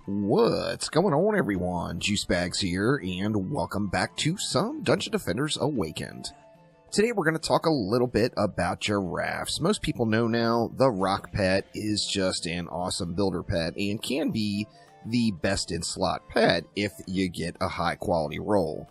What's going on, everyone? Juicebags here, and welcome back to some Dungeon Defenders Awakened. Today we're going to talk a little bit about giraffes. Most people know now the rock pet is just an awesome builder pet and can be the best in slot pet if you get a high quality roll.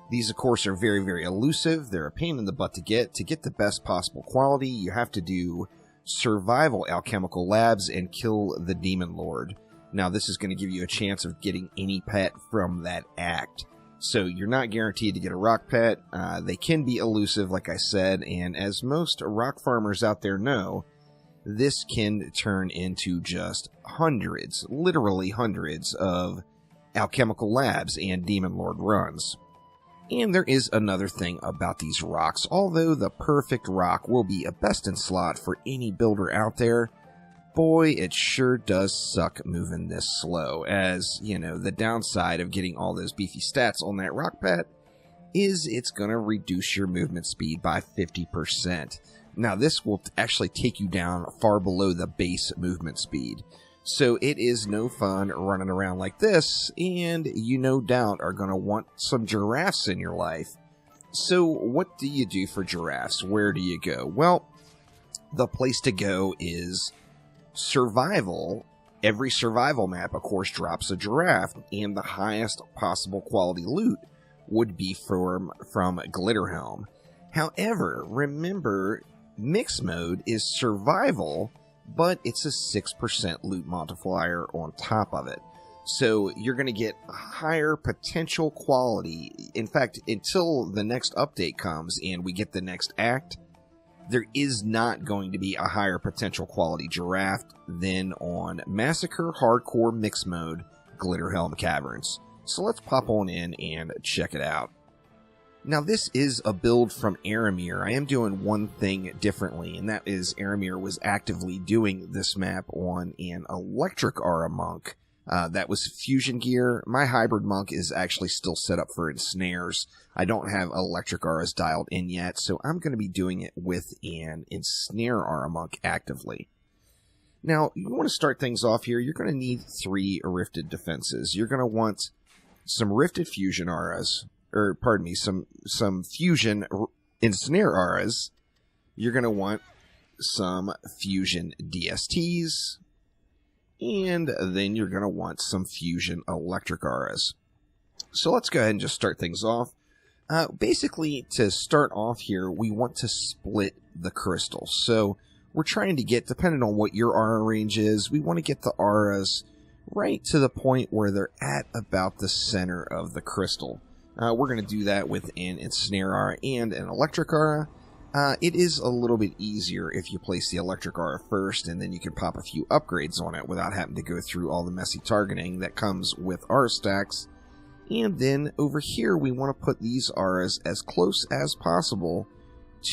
These, of course, are very, very elusive. They're a pain in the butt to get. To get the best possible quality, you have to do survival alchemical labs and kill the demon lord. Now, this is going to give you a chance of getting any pet from that act. So you're not guaranteed to get a rock pet. They can be elusive, like I said, and as most rock farmers out there know, this can turn into just hundreds, literally hundreds, of alchemical labs and demon lord runs. And there is another thing about these rocks. Although the perfect rock will be a best in slot for any builder out there, boy, it sure does suck moving this slow, as, you know, the downside of getting all those beefy stats on that rock pet is it's going to reduce your movement speed by 50%. Now, this will actually take you down far below the base movement speed. So it is no fun running around like this, and you no doubt are going to want some giraffes in your life. So what do you do for giraffes? Where do you go? Well, the place to go is survival. Every survival map, of course, drops a giraffe, and the highest possible quality loot would be from Glitterhelm. However, remember, mix mode is survival, but it's a 6% loot multiplier on top of it. So you're going to get higher potential quality. In fact, until the next update comes and we get the next act, there is not going to be a higher potential quality giraffe than on Massacre Hardcore Mixmode Glitterhelm Caverns. So let's pop on in and check it out. Now, this is a build from Arymer. I am doing one thing differently, and that is Arymer was actively doing this map on an electric aura monk. That was fusion gear. My hybrid monk is actually still set up for ensnares. I don't have electric auras dialed in yet, so I'm going to be doing it with an ensnare aura monk actively. Now, you want to start things off here. You're going to need 3 rifted defenses. You're going to want some rifted fusion auras, or pardon me, some fusion ensnare auras. You're going to want some fusion DSTs, and then you're going to want some fusion electric auras. So let's go ahead and just start things off. Basically, to start off here, we want to split the crystal. So we're trying to get, depending on what your aura range is, we want to get the auras right to the point where they're at about the center of the crystal. We're going to do that with an ensnare aura and an electric aura. It is a little bit easier if you place the electric aura first, and then you can pop a few upgrades on it without having to go through all the messy targeting that comes with aura stacks. And then over here, we want to put these auras as close as possible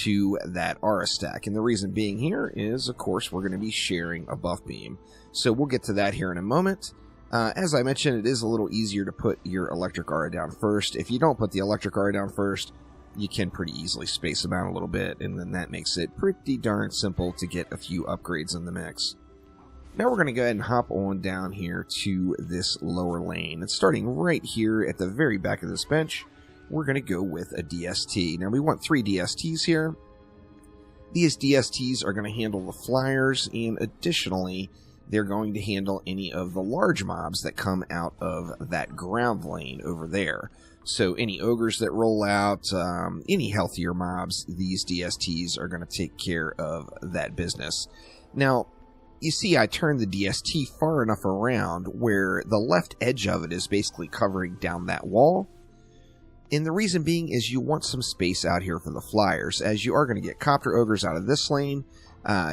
to that aura stack. And the reason being here is, of course, we're going to be sharing a buff beam. So we'll get to that here in a moment. As I mentioned, it is a little easier to put your electric aura down first. If you don't put the electric aura down first, you can pretty easily space them out a little bit, and then that makes it pretty darn simple to get a few upgrades in the mix. Now we're going to go ahead and hop on down here to this lower lane. And starting right here at the very back of this bench, we're going to go with a DST. Now we want 3 DSTs here. These DSTs are going to handle the flyers, and additionally, they're going to handle any of the large mobs that come out of that ground lane over there. So any ogres that roll out, any healthier mobs, these DSTs are going to take care of that business. Now, you see I turned the DST far enough around where the left edge of it is basically covering down that wall. And the reason being is you want some space out here for the flyers, as you are going to get copter ogres out of this lane.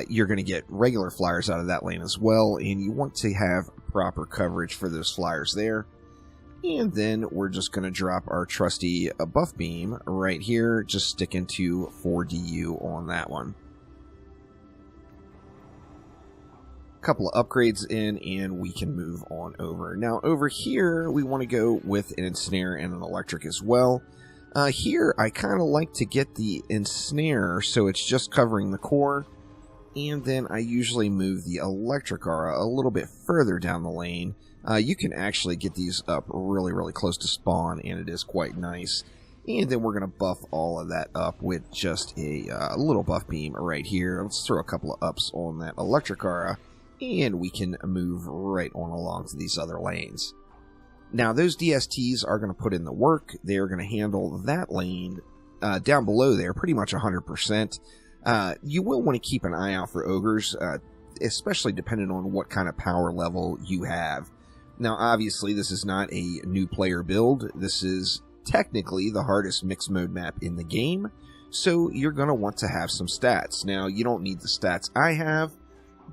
You're going to get regular flyers out of that lane as well, and you want to have proper coverage for those flyers there. And then we're just going to drop our trusty buff beam right here, just sticking to 4DU on that one. Couple of upgrades in, and we can move on over. Now over here, we want to go with an ensnare and an electric as well. Here, I kind of like to get the ensnare so it's just covering the core. And then I usually move the electric aura a little bit further down the lane, you can actually get these up really, really close to spawn, and it is quite nice. And then we're going to buff all of that up with just a little buff beam right here. Let's throw a couple of ups on that electric aura, and we can move right on along to these other lanes. Now, those DSTs are going to put in the work. They're going to handle that lane down below there pretty much 100%. You will want to keep an eye out for ogres, especially depending on what kind of power level you have. Now, obviously, this is not a new player build. This is technically the hardest mixed mode map in the game, so you're going to want to have some stats. Now, you don't need the stats I have,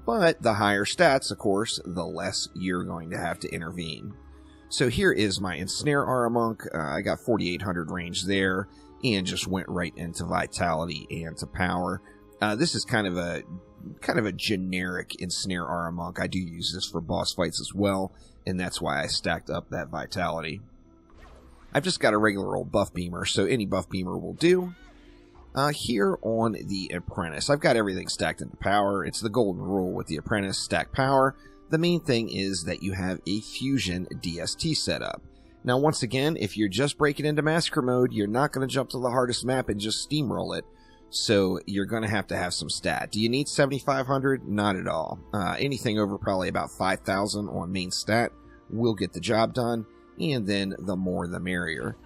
but the higher stats, of course, the less you're going to have to intervene. So here is my Ensnare Aura Monk. I got 4,800 range there, and just went right into Vitality and to Power. This is kind of a generic Ensnare Aura Monk. I do use this for boss fights as well, and that's why I stacked up that Vitality. I've just got a regular old buff beamer, so any buff beamer will do. Here on the Apprentice, I've got everything stacked into Power. It's the golden rule with the Apprentice, stack Power. The main thing is that you have a Fusion DST setup. Now, once again, if you're just breaking into Massacre mode, you're not going to jump to the hardest map and just steamroll it. So you're going to have some stat. Do you need 7,500? Not at all. Anything over probably about 5,000 on main stat will get the job done. And then the more the merrier.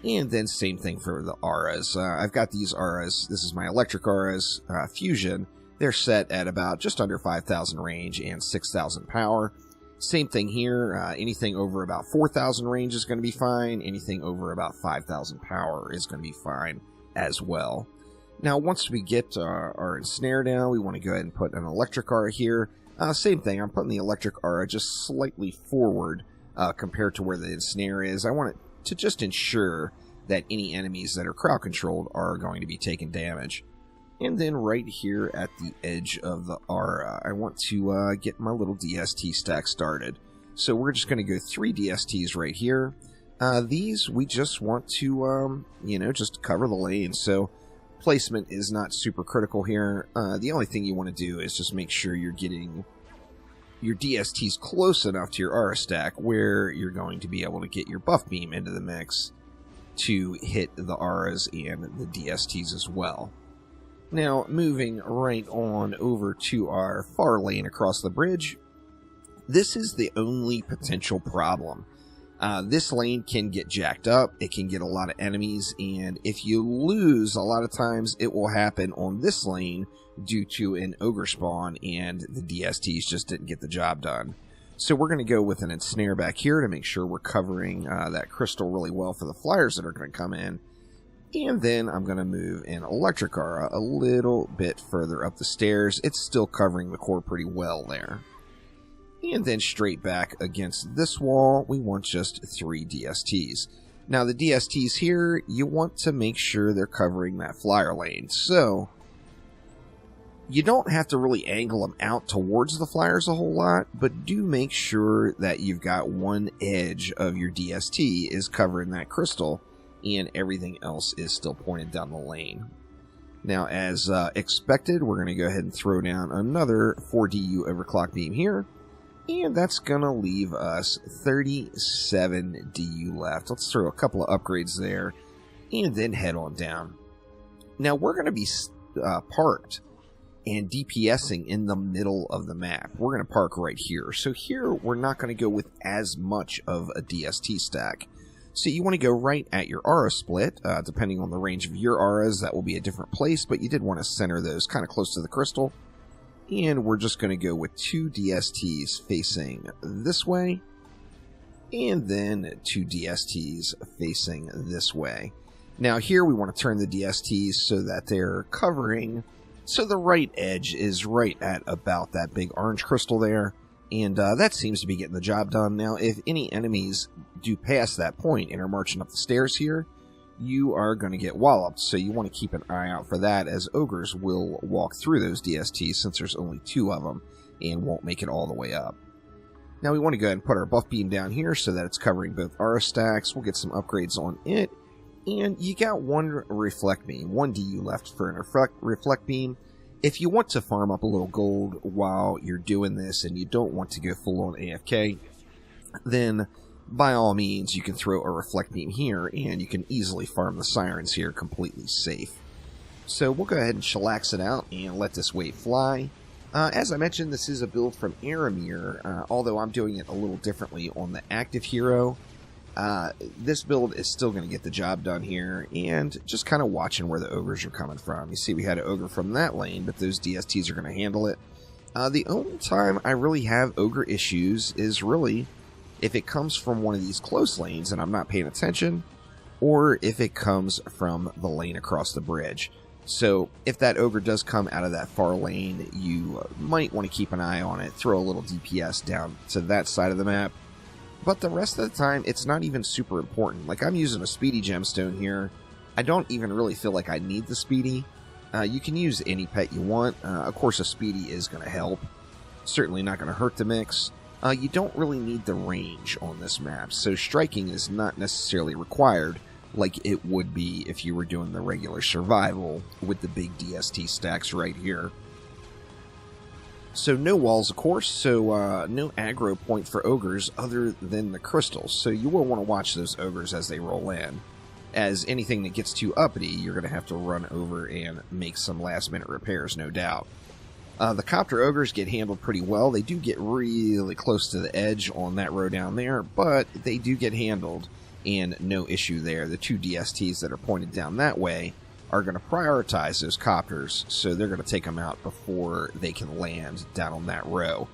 And then same thing for the auras. I've got these auras. This is my electric auras, Fusion. They're set at about just under 5,000 range and 6,000 power. Same thing here. Anything over about 4,000 range is going to be fine. Anything over about 5,000 power is going to be fine as well. Now, once we get our Ensnare down, we want to go ahead and put an electric aura here. Same thing. I'm putting the electric aura just slightly forward compared to where the Ensnare is. I want it to just ensure that any enemies that are crowd controlled are going to be taking damage. And then right here at the edge of the aura, I want to get my little DST stack started. So we're just going to go 3 DSTs right here. These we just want to, just cover the lane. So placement is not super critical here. The only thing you want to do is just make sure you're getting your DSTs close enough to your aura stack where you're going to be able to get your buff beam into the mix to hit the auras and the DSTs as well. Now, moving right on over to our far lane across the bridge, this is the only potential problem. This lane can get jacked up, it can get a lot of enemies, and if you lose, a lot of times it will happen on this lane due to an ogre spawn and the DSTs just didn't get the job done. So we're going to go with an Ensnare back here to make sure we're covering that crystal really well for the flyers that are going to come in. And then I'm going to move an electric aura a little bit further up the stairs. It's still covering the core pretty well there. And then straight back against this wall, we want just 3 DSTs. Now the DSTs here, you want to make sure they're covering that flyer lane. So you don't have to really angle them out towards the flyers a whole lot, but do make sure that you've got one edge of your DST is covering that crystal and everything else is still pointed down the lane. Now, as expected, we're going to go ahead and throw down another 4 DU overclock beam here, and that's going to leave us 37 DU left. Let's throw a couple of upgrades there, and then head on down. Now, we're going to be parked and DPSing in the middle of the map. We're going to park right here. So here, we're not going to go with as much of a DST stack. So you want to go right at your aura split. Depending on the range of your auras, that will be a different place, but you did want to center those kind of close to the crystal. And we're just going to go with 2 DSTs facing this way, and then 2 DSTs facing this way. Now here we want to turn the DSTs so that they're covering, so the right edge is right at about that big orange crystal there. And that seems to be getting the job done. Now, if any enemies do pass that point and are marching up the stairs here, you are going to get walloped. So you want to keep an eye out for that, as ogres will walk through those DSTs since there's only 2 of them and won't make it all the way up. Now we want to go ahead and put our buff beam down here so that it's covering both aura stacks. We'll get some upgrades on it. And you got 1 reflect beam, 1 DU left for an reflect beam. If you want to farm up a little gold while you're doing this and you don't want to go full on AFK, then by all means you can throw a reflect beam here, and you can easily farm the sirens here completely safe. So we'll go ahead and chillax it out and let this wave fly. As I mentioned, this is a build from Arymer, although I'm doing it a little differently on the active hero. This build is still going to get the job done here, and just kind of watching where the ogres are coming from. You see we had an ogre from that lane, but those DSTs are going to handle it. The only time I really have ogre issues is really if it comes from one of these close lanes and I'm not paying attention, or if it comes from the lane across the bridge. So if that ogre does come out of that far lane, you might want to keep an eye on it, throw a little DPS down to that side of the map. But the rest of the time, it's not even super important. Like, I'm using a speedy gemstone here. I don't even really feel like I need the speedy. You can use any pet you want. Of course, a speedy is going to help. Certainly not going to hurt the mix. You don't really need the range on this map, so striking is not necessarily required like it would be if you were doing the regular survival with the big DST stacks right here. So no walls, of course, so no aggro point for ogres other than the crystals. So you will want to watch those ogres as they roll in. As anything that gets too uppity, you're going to have to run over and make some last-minute repairs, no doubt. The copter ogres get handled pretty well. They do get really close to the edge on that row down there, but they do get handled, and no issue there. The two DSTs that are pointed down that way are going to prioritize those copters, so they're going to take them out before they can land down on that row.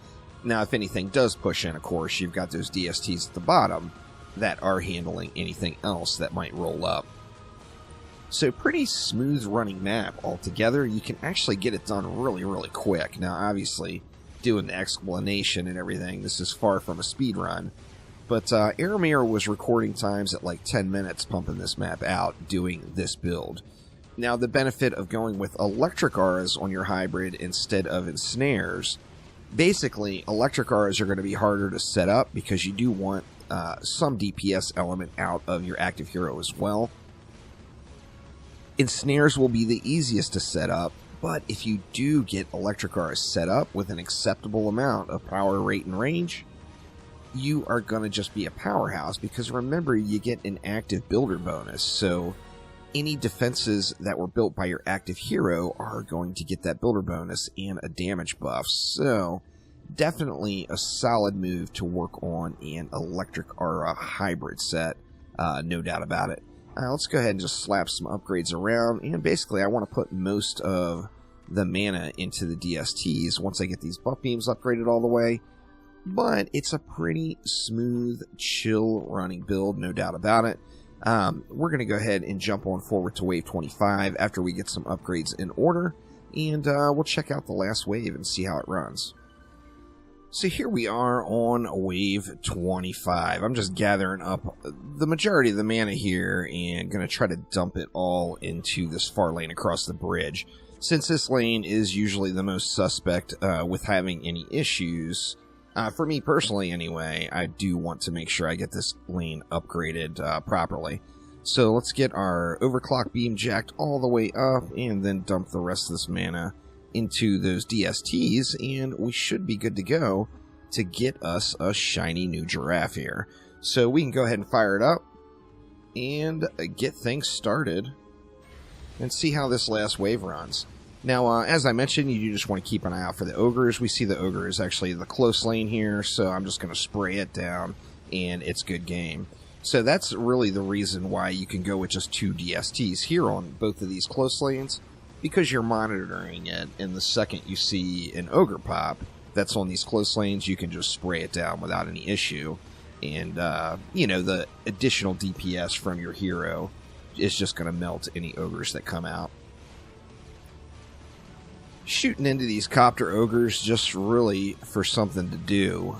Now, if anything does push in, of course, you've got those DSTs at the bottom that are handling anything else that might roll up. So pretty smooth running map altogether. You can actually get it done really quick. Now, obviously, doing the explanation and everything, this is far from a speed run. But Arymer was recording times at like 10 minutes pumping this map out doing this build. Now, the benefit of going with electric auras on your hybrid instead of ensnares, basically, electric auras are going to be harder to set up because you do want some DPS element out of your active hero as well. Ensnares will be the easiest to set up, but if you do get electric auras set up with an acceptable amount of power, rate, and range, you are going to just be a powerhouse, because remember, you get an active builder bonus, so any defenses that were built by your active hero are going to get that builder bonus and a damage buff. So definitely a solid move to work on an electric aura hybrid set, no doubt about it. Let's go ahead and just slap some upgrades around, and basically I want to put most of the mana into the DSTs once I get these buff beams upgraded all the way. But it's a pretty smooth, chill running build, no doubt about it. We're going to go ahead and jump on forward to wave 25 after we get some upgrades in order, and we'll check out the last wave and see how it runs. So here we are on wave 25. I'm just gathering up the majority of the mana here and going to try to dump it all into this far lane across the bridge. Since this lane is usually the most suspect with having any issues, for me personally anyway, I do want to make sure I get this lane upgraded properly. So let's get our overclock beam jacked all the way up and then dump the rest of this mana into those DSTs, and we should be good to go to get us a shiny new giraffe here. So we can go ahead and fire it up and get things started and see how this last wave runs. Now, as I mentioned, you just want to keep an eye out for the ogres. We see the ogre is actually the close lane here, so I'm just going to spray it down, and it's good game. So that's really the reason why you can go with just two DSTs here on both of these close lanes, because you're monitoring it, and the second you see an ogre pop that's on these close lanes, you can just spray it down without any issue. And, you know, the additional DPS from your hero is just going to melt any ogres that come out. Shooting into these copter ogres just really for something to do,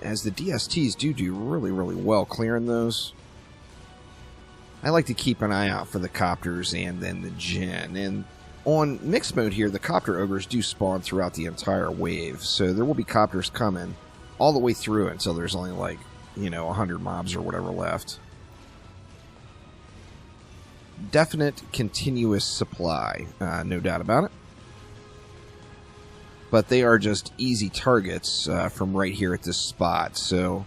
as the DSTs do really well clearing those. I like to keep an eye out for the copters and then the gen, and on mixed mode here, the copter ogres do spawn throughout the entire wave, so there will be copters coming all the way through until there's only like, you know, 100 mobs or whatever left. Definite continuous supply, no doubt about it. But they are just easy targets from right here at this spot, so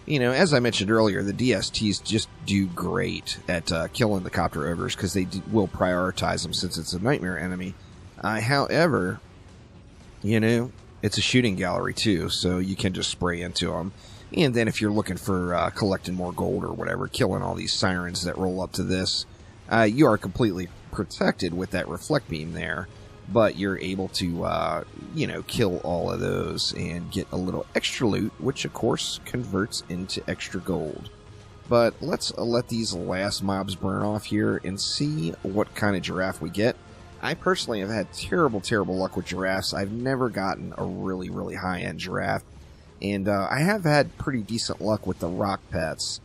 You know, as I mentioned earlier, the DSTs just do great at killing the copter ogres because they will prioritize them since it's a nightmare enemy. However, you know, it's a shooting gallery too, so you can just spray into them. And then if you're looking for collecting more gold or whatever, killing all these sirens that roll up to this, you are completely protected with that reflect beam there. But you're able to, you know, kill all of those and get a little extra loot, which of course converts into extra gold. But let's let these last mobs burn off here and see what kind of giraffe we get. I personally have had terrible luck with giraffes. I've never gotten a really high-end giraffe. And I have had pretty decent luck with the rock pets.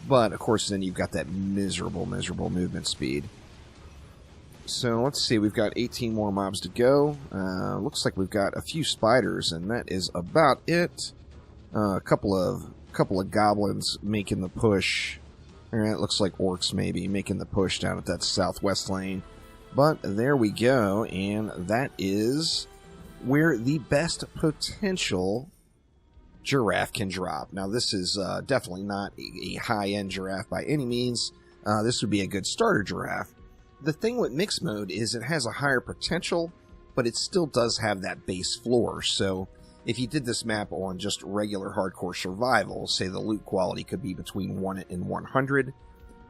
But, of course, then you've got that miserable movement speed. So, let's see. We've got 18 more mobs to go. Looks like we've got a few spiders, and that is about it. A couple of goblins making the push. Alright, it looks like orcs maybe making the push down at that southwest lane. But there we go, and that is where the best potential giraffe can drop. Now, this is definitely not a high-end giraffe by any means. This would be a good starter giraffe. The thing with mixed mode is it has a higher potential, but it still does have that base floor. So if you did this map on just regular hardcore survival, say the loot quality could be between 1 and 100,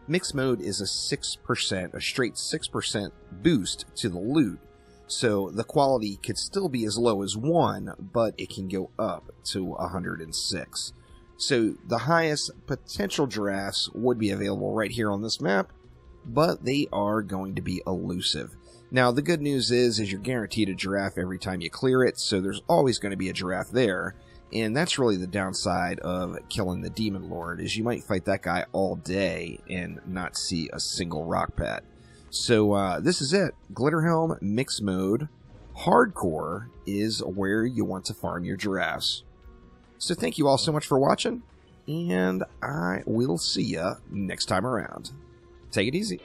mixed mode is a 6%, a straight 6% boost to the loot. So the quality could still be as low as 1, but it can go up to 106. So the highest potential giraffes would be available right here on this map, but they are going to be elusive. Now, the good news is you're guaranteed a giraffe every time you clear it, so there's always going to be a giraffe there. And that's really the downside of killing the Demon Lord, is you might fight that guy all day and not see a single rock pet. So this is it. Glitterhelm Mixmode Hardcore is where you want to farm your giraffes. So thank you all so much for watching, and I will see ya next time around. Take it easy.